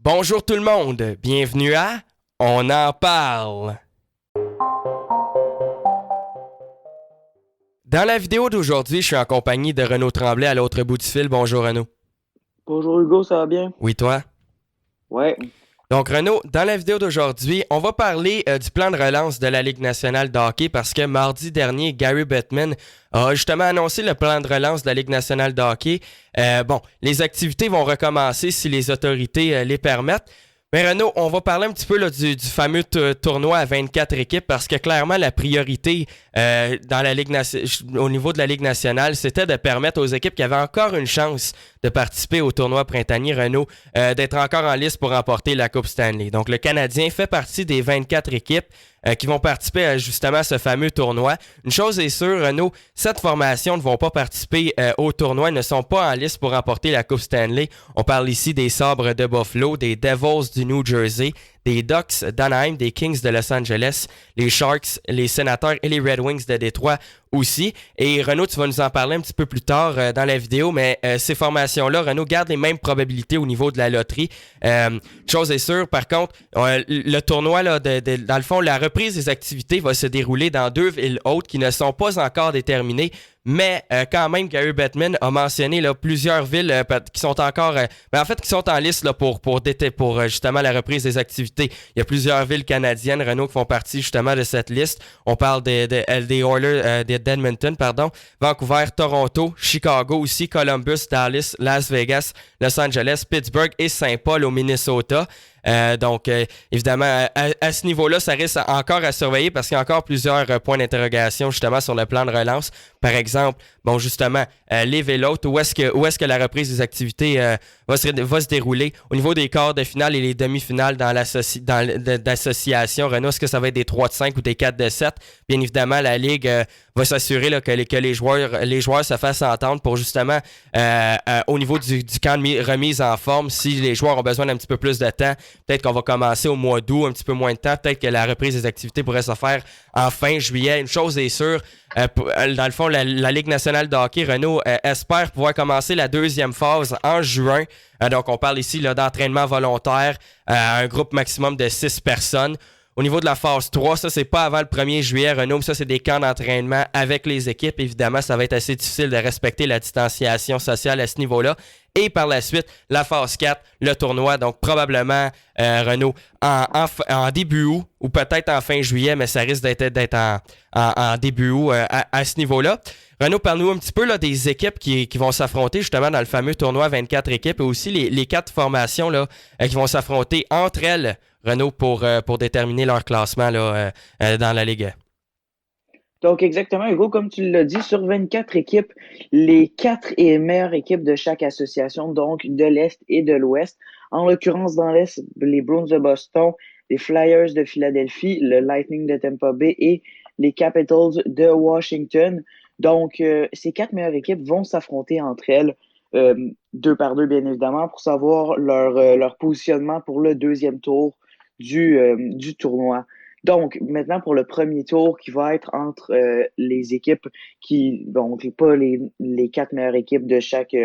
Bonjour tout le monde, bienvenue à On en parle. Dans la vidéo d'aujourd'hui, je suis en compagnie de Renaud Tremblay à l'autre bout du fil. Bonjour Renaud. Bonjour Hugo, ça va bien? Oui, toi? Ouais. Donc Renaud, dans la vidéo d'aujourd'hui, on va parler du plan de relance de la Ligue nationale de hockey parce que mardi dernier, Gary Bettman a justement annoncé le plan de relance de la Ligue nationale de hockey. Les activités vont recommencer si les autorités les permettent. Mais Renaud, on va parler un petit peu là, du fameux tournoi à 24 équipes parce que clairement la priorité dans la Ligue au niveau de la Ligue nationale, c'était de permettre aux équipes qui avaient encore une chance de participer au tournoi printanier Renaud d'être encore en liste pour remporter la Coupe Stanley. Donc le Canadien fait partie des 24 équipes qui vont participer justement à ce fameux tournoi. Une chose est sûre, Renaud, cette formation ne vont pas participer au tournoi, ils ne sont pas en liste pour remporter la Coupe Stanley. On parle ici des Sabres de Buffalo, des Devils du New Jersey, des Ducks d'Anaheim, des Kings de Los Angeles, les Sharks, les Sénateurs et les Red Wings de Détroit aussi. Et Renaud, tu vas nous en parler un petit peu plus tard dans la vidéo, mais ces formations-là, Renaud, gardent les mêmes probabilités au niveau de la loterie. Chose est sûre, par contre, le tournoi, là, dans le fond, la reprise des activités va se dérouler dans deux villes hautes qui ne sont pas encore déterminées. Mais quand même, Gary Bettman a mentionné là, plusieurs villes qui sont encore, qui sont en liste là, pour justement la reprise des activités. Il y a plusieurs villes canadiennes, Renaud, qui font partie justement de cette liste. On parle des Oilers d'Edmonton, Vancouver, Toronto, Chicago aussi, Columbus, Dallas, Las Vegas, Los Angeles, Pittsburgh et Saint-Paul au Minnesota. Évidemment, à ce niveau-là, ça reste encore à surveiller parce qu'il y a encore plusieurs points d'interrogation justement sur le plan de relance. Par exemple, les vélotes, où est-ce que la reprise des activités va se dérouler? Au niveau des quarts de finale et les demi-finales dans l'association, Renaud, est-ce que ça va être des 3 de 5 ou des 4 de 7? Bien évidemment, la Ligue va s'assurer là, que les joueurs se fassent entendre pour justement, au niveau du camp de remise en forme, si les joueurs ont besoin d'un petit peu plus de temps, peut-être qu'on va commencer au mois d'août, un petit peu moins de temps, peut-être que la reprise des activités pourrait se faire en fin juillet. Une chose est sûre, dans le fond, la Ligue nationale de hockey, Renaud, espère pouvoir commencer la deuxième phase en juin. Donc, on parle ici là, d'entraînement volontaire à un groupe maximum de 6 personnes. Au niveau de la phase 3, ça, c'est pas avant le 1er juillet, Renaud. Ça, c'est des camps d'entraînement avec les équipes. Évidemment, ça va être assez difficile de respecter la distanciation sociale à ce niveau-là. Et par la suite, la phase 4, le tournoi. Donc, probablement, Renaud, en début août ou peut-être en fin juillet, mais ça risque d'être en début août à ce niveau-là. Renaud, parle-nous un petit peu là, des équipes qui vont s'affronter justement dans le fameux tournoi 24 équipes et aussi les 4 formations là, qui vont s'affronter entre elles, Renaud, pour déterminer leur classement là, dans la Ligue. Donc exactement, Hugo, comme tu l'as dit, sur 24 équipes, les 4 meilleures équipes de chaque association, donc de l'Est et de l'Ouest. En l'occurrence, dans l'Est, les Bruins de Boston, les Flyers de Philadelphie, le Lightning de Tampa Bay et les Capitals de Washington. Donc, ces 4 meilleures équipes vont s'affronter entre elles, deux par deux, bien évidemment, pour savoir leur positionnement pour le deuxième tour du tournoi. Donc, maintenant pour le premier tour qui va être entre les équipes qui, donc pas les 4 meilleures équipes de chaque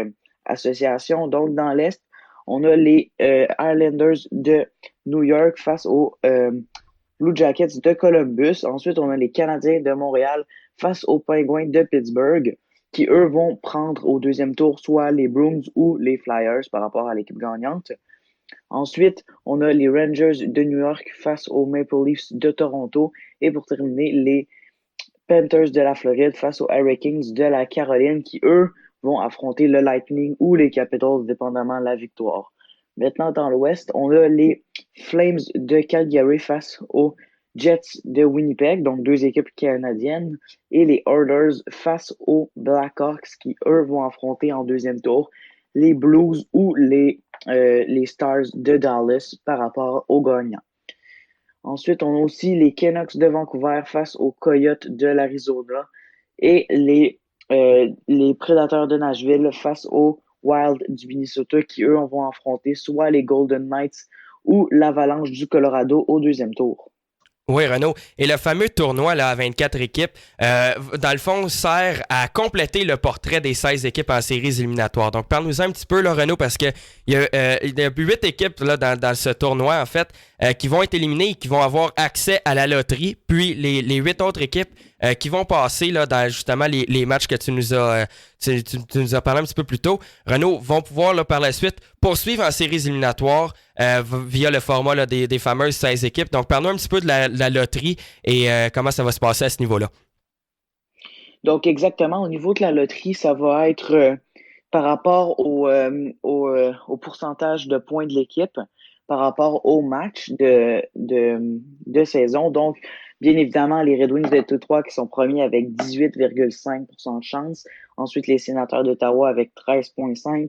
association. Donc, dans l'Est, on a les Islanders de New York face aux Blue Jackets de Columbus. Ensuite, on a les Canadiens de Montréal face aux Penguins de Pittsburgh, qui, eux, vont prendre au deuxième tour soit les Bruins ou les Flyers par rapport à l'équipe gagnante. Ensuite, on a les Rangers de New York face aux Maple Leafs de Toronto. Et pour terminer, les Panthers de la Floride face aux Hurricanes de la Caroline qui, eux, vont affronter le Lightning ou les Capitals, dépendamment de la victoire. Maintenant, dans l'Ouest, on a les Flames de Calgary face aux Jets de Winnipeg, donc 2 équipes canadiennes, et les Oilers face aux Blackhawks qui, eux, vont affronter en deuxième tour les Blues ou les Stars de Dallas par rapport aux gagnants. Ensuite, on a aussi les Canucks de Vancouver face aux Coyotes de l'Arizona et les Prédateurs de Nashville face aux Wild du Minnesota qui, eux, vont affronter soit les Golden Knights ou l'Avalanche du Colorado au deuxième tour. Oui, Renaud. Et le fameux tournoi là, à 24 équipes, dans le fond, sert à compléter le portrait des 16 équipes en séries éliminatoires. Donc, parle-nous un petit peu, là, Renaud, parce que il y a 8 équipes là, dans ce tournoi, en fait, qui vont être éliminées et qui vont avoir accès à la loterie. Puis, les 8 autres équipes qui vont passer là, dans justement les matchs que tu nous as parlé un petit peu plus tôt, Renaud, vont pouvoir là, par la suite poursuivre en séries éliminatoires via le format là, des fameuses 16 équipes. Donc, parle-nous un petit peu de la loterie et comment ça va se passer à ce niveau-là. Donc, exactement, au niveau de la loterie, ça va être par rapport au pourcentage de points de l'équipe, par rapport au match de saison. Donc, bien évidemment, les Red Wings de Détroit qui sont premiers avec 18,5% de chance. Ensuite, les Sénateurs d'Ottawa avec 13,5%.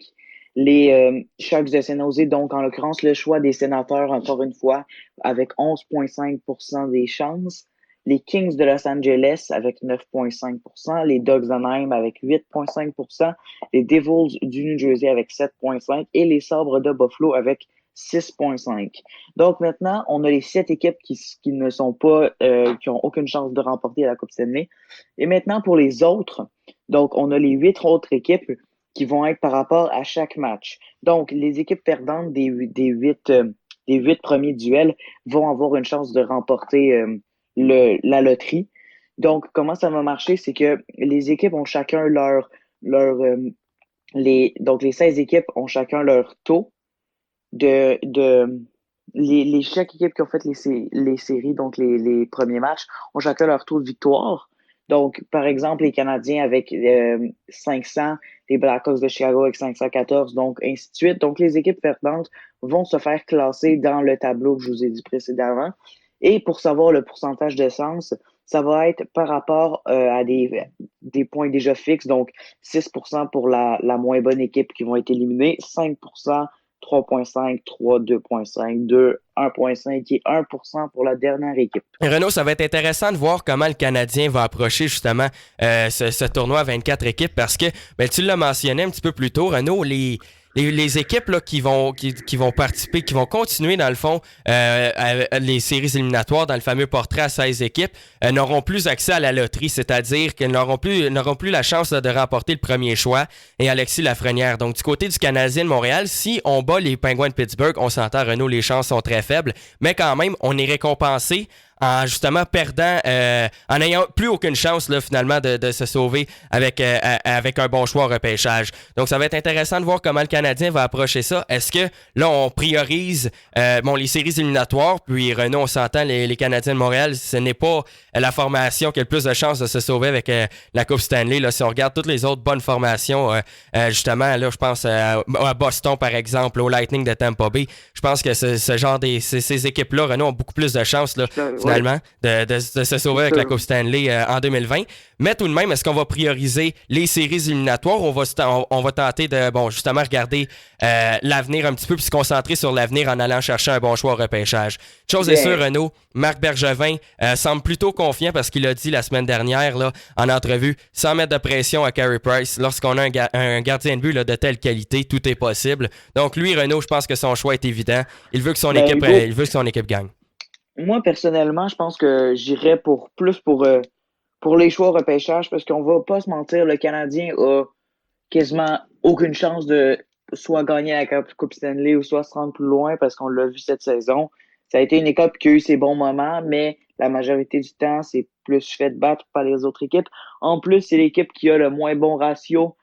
Les Sharks de San Jose, donc en l'occurrence, le choix des Sénateurs, encore une fois, avec 11,5% des chances. Les Kings de Los Angeles avec 9,5%, les Ducks d'Anaheim avec 8,5%, les Devils du New Jersey avec 7,5% et les Sabres de Buffalo avec 6,5%. Donc maintenant, on a les 7 équipes qui ne sont pas, qui ont aucune chance de remporter la Coupe Stanley. Et maintenant, pour les autres, donc on a les 8 autres équipes qui vont être par rapport à chaque match. Donc, les équipes perdantes des 8 premiers duels vont avoir une chance de remporter la loterie. Donc, comment ça va marcher? C'est que les équipes ont chacun donc les 16 équipes ont chacun leur taux chaque équipe qui ont fait les séries, donc les premiers matchs, ont chacun leur taux de victoire. Donc, par exemple, les Canadiens avec 500, les Blackhawks de Chicago avec 514, donc ainsi de suite. Donc, les équipes perdantes vont se faire classer dans le tableau que je vous ai dit précédemment. Et pour savoir le pourcentage de chance, ça va être par rapport à des points déjà fixes. Donc, 6% pour la moins bonne équipe qui vont être éliminés, 5%, 3,5, 3, 2,5, 2, 1,5 et 1% pour la dernière équipe. Renaud, ça va être intéressant de voir comment le Canadien va approcher justement ce tournoi à 24 équipes parce que, ben, tu l'as mentionné un petit peu plus tôt, Renaud, les équipes là, qui vont participer, qui vont continuer dans le fond les séries éliminatoires dans le fameux portrait à 16 équipes n'auront plus accès à la loterie, c'est-à-dire qu'elles n'auront plus la chance là, de remporter le premier choix et Alexis Lafrenière. Donc du côté du Canadien de Montréal, si on bat les Penguins de Pittsburgh, on s'entend Renaud, les chances sont très faibles, mais quand même, on est récompensé en justement perdant, en n'ayant plus aucune chance là, finalement de se sauver avec un bon choix au repêchage. Donc ça va être intéressant de voir comment le Canadien va approcher ça. Est-ce que là on priorise les séries éliminatoires, puis Renaud, on s'entend, les Canadiens de Montréal, ce n'est pas la formation qui a le plus de chances de se sauver avec la Coupe Stanley. Là, si on regarde toutes les autres bonnes formations, justement, là je pense à Boston par exemple, au Lightning de Tampa Bay, je pense que ce genre ces équipes-là, Renaud, ont beaucoup plus de chances là, finalement, de se sauver avec la Coupe Stanley en 2020. Mais tout de même, est-ce qu'on va prioriser les séries éliminatoires ou on va tenter de, justement, regarder l'avenir un petit peu puis se concentrer sur l'avenir en allant chercher un bon choix au repêchage? Chose est sûre, Renaud, Marc Bergevin semble plutôt confiant parce qu'il a dit la semaine dernière là, en entrevue, sans mettre de pression à Carey Price, lorsqu'on a un gardien de but là, de telle qualité, tout est possible. Donc lui, Renaud, je pense que son choix est évident. Il veut que son équipe gagne. Moi, personnellement, je pense que j'irais pour les choix au repêchage parce qu'on va pas se mentir, le Canadien a quasiment aucune chance de soit gagner la Coupe Stanley ou soit se rendre plus loin parce qu'on l'a vu cette saison. Ça a été une équipe qui a eu ses bons moments, mais la majorité du temps, c'est plus fait battre par les autres équipes. En plus, c'est l'équipe qui a le moins bon ratio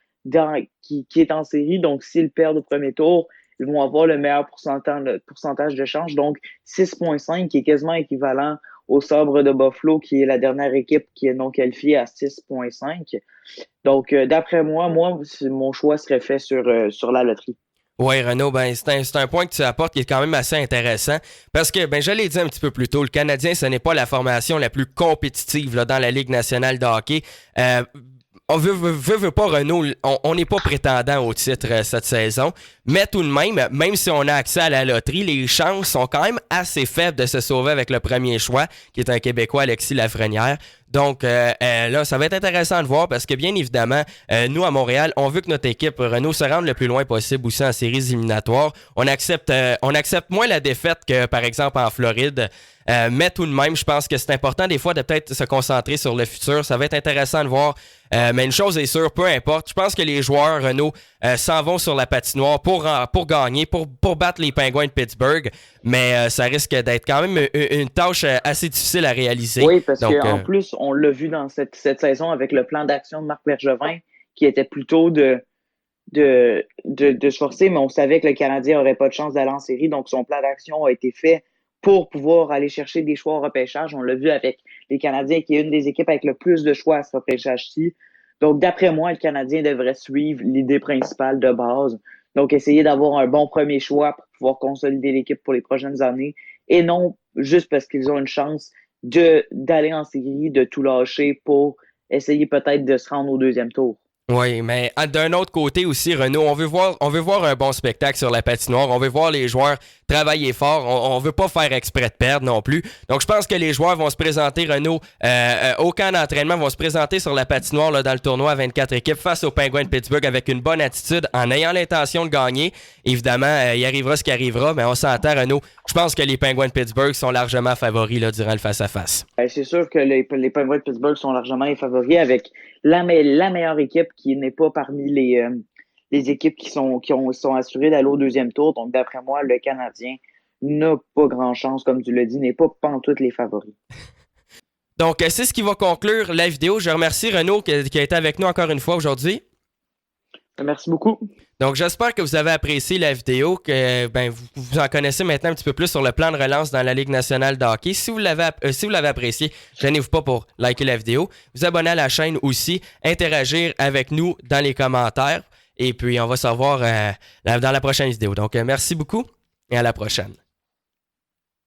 qui est en série. Donc, s'ils perdent au premier tour, ils vont avoir le meilleur pourcentage de chance. Donc, 6,5 qui est quasiment équivalent aux Sabres de Buffalo, qui est la dernière équipe qui est non qualifiée à 6,5. Donc, d'après moi, mon choix serait fait sur la loterie. Oui, Renaud, c'est un point que tu apportes qui est quand même assez intéressant parce que, je l'ai dit un petit peu plus tôt, le Canadien, ce n'est pas la formation la plus compétitive là, dans la Ligue nationale de hockey. On veut pas, Renaud, on n'est pas prétendant au titre cette saison, mais tout de même si on a accès à la loterie, les chances sont quand même assez faibles de se sauver avec le premier choix, qui est un Québécois, Alexis Lafrenière. Donc là, ça va être intéressant de voir parce que bien évidemment, nous à Montréal, on veut que notre équipe Renault se rende le plus loin possible aussi en séries éliminatoires. On accepte moins la défaite que par exemple en Floride. Mais tout de même, je pense que c'est important des fois de peut-être se concentrer sur le futur. Ça va être intéressant de voir. Mais une chose est sûre, peu importe. Je pense que les joueurs Renault s'en vont sur la patinoire pour gagner, pour battre les Penguins de Pittsburgh. Mais ça risque d'être quand même une tâche assez difficile à réaliser. Oui, parce qu'en plus, on l'a vu dans cette saison avec le plan d'action de Marc Bergevin, qui était plutôt de se forcer, mais on savait que le Canadien n'aurait pas de chance d'aller en série. Donc, son plan d'action a été fait pour pouvoir aller chercher des choix au repêchage. On l'a vu avec les Canadiens, qui est une des équipes avec le plus de choix à ce repêchage-ci. Donc, d'après moi, le Canadien devrait suivre l'idée principale de base. Donc, essayer d'avoir un bon premier choix pour pouvoir consolider l'équipe pour les prochaines années et non juste parce qu'ils ont une chance d'aller en série, de tout lâcher pour essayer peut-être de se rendre au deuxième tour. Oui, mais d'un autre côté aussi, Renaud, on veut voir un bon spectacle sur la patinoire. On veut voir les joueurs travailler fort. On veut pas faire exprès de perdre non plus. Donc, je pense que les joueurs vont se présenter, Renaud, au camp d'entraînement, vont se présenter sur la patinoire là, dans le tournoi à 24 équipes face aux Penguins de Pittsburgh avec une bonne attitude, en ayant l'intention de gagner. Évidemment, il arrivera ce qui arrivera, mais on s'entend, Renaud. Je pense que les Penguins de Pittsburgh sont largement favoris là, durant le face-à-face. C'est sûr que les Penguins de Pittsburgh sont largement les favoris avec la meilleure équipe qui n'est pas parmi les équipes qui sont assurées d'aller au deuxième tour. Donc, d'après moi, le Canadien n'a pas grand-chance, comme tu l'as dit, n'est pas pantoute les favoris. Donc, c'est ce qui va conclure la vidéo. Je remercie Renaud qui a été avec nous encore une fois aujourd'hui. Merci beaucoup. Donc, j'espère que vous avez apprécié la vidéo, que vous en connaissez maintenant un petit peu plus sur le plan de relance dans la Ligue nationale de hockey. Si vous l'avez apprécié, gênez-vous pas pour liker la vidéo, vous abonner à la chaîne aussi, interagir avec nous dans les commentaires. Et puis, on va se revoir dans la prochaine vidéo. Donc, merci beaucoup et à la prochaine.